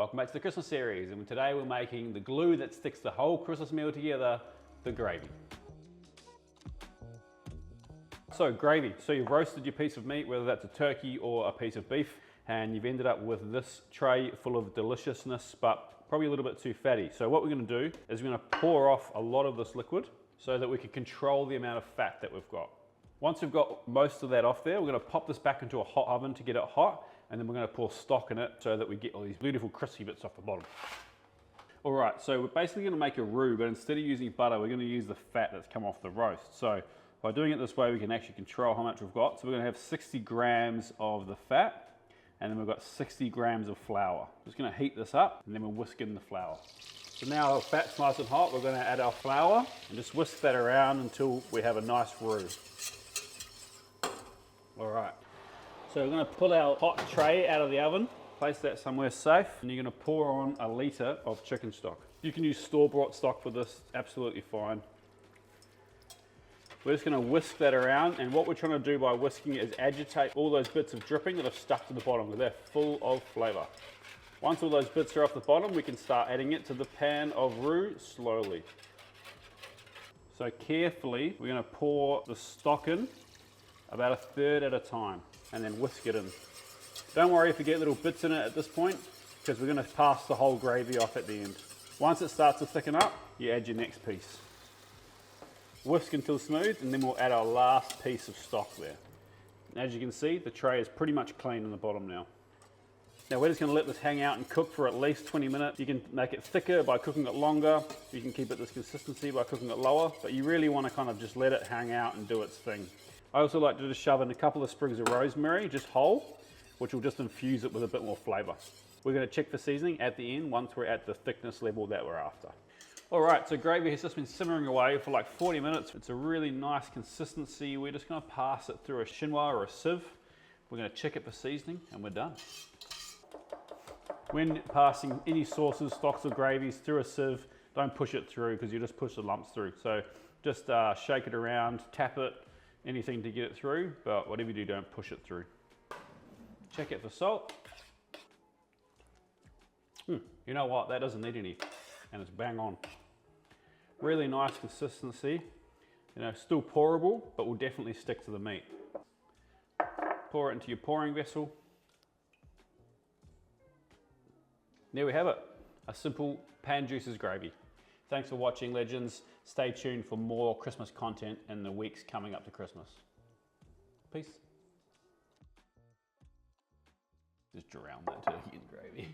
Welcome back to the Christmas series, and today we're making the glue that sticks the whole Christmas meal together, the gravy. So gravy, so you've roasted your piece of meat, whether that's a turkey or a piece of beef, and you've ended up with this tray full of deliciousness, but probably a little bit too fatty. So what we're gonna do is we're gonna pour off a lot of this liquid so that we can control the amount of fat that we've got. Once we've got most of that off there, we're gonna pop this back into a hot oven to get it hot, and then we're gonna pour stock in it so that we get all these beautiful crispy bits off the bottom. All right, so we're basically gonna make a roux, but instead of using butter, we're gonna use the fat that's come off the roast. So by doing it this way, we can actually control how much we've got. So we're gonna have 60 grams of the fat, and then we've got 60 grams of flour. Just gonna heat this up, and then we'll whisk in the flour. So now our fat's nice and hot, we're gonna add our flour, and just whisk that around until we have a nice roux. All right, so we're gonna pull our hot tray out of the oven, place that somewhere safe, and you're gonna pour on a litre of chicken stock. You can use store-bought stock for this, absolutely fine. We're just gonna whisk that around, and what we're trying to do by whisking is agitate all those bits of dripping that have stuck to the bottom, because they're full of flavour. Once all those bits are off the bottom, we can start adding it to the pan of roux slowly. So carefully, we're gonna pour the stock in, about a third at a time, and then whisk it in. Don't worry if you get little bits in it at this point, because we're going to pass the whole gravy off at the end. Once it starts to thicken up, you add your next piece. Whisk until smooth, and then we'll add our last piece of stock there. And as you can see, the tray is pretty much clean in the bottom now. Now we're just going to let this hang out and cook for at least 20 minutes. You can make it thicker by cooking it longer. You can keep it this consistency by cooking it lower, but you really want to kind of just let it hang out and do its thing. I also like to just shove in a couple of sprigs of rosemary, just whole, which will just infuse it with a bit more flavour. We're going to check for seasoning at the end once we're at the thickness level that we're after. All right, so gravy has just been simmering away for like 40 minutes. It's a really nice consistency. We're just going to pass it through a chinois or a sieve. We're going to check it for seasoning, and we're done. When passing any sauces, stocks or gravies through a sieve, don't push it through because you just push the lumps through. So just shake it around, tap it, anything to get it through, but whatever you do, don't push it through. Check it for salt. You know what, that doesn't need any, and it's bang on. Really nice consistency, you know, still pourable, but will definitely stick to the meat. Pour it into your pouring vessel. There we have it, a simple pan juices gravy. Thanks for watching, legends. Stay tuned for more Christmas content in the weeks coming up to Christmas. Peace. Just drown that turkey in gravy.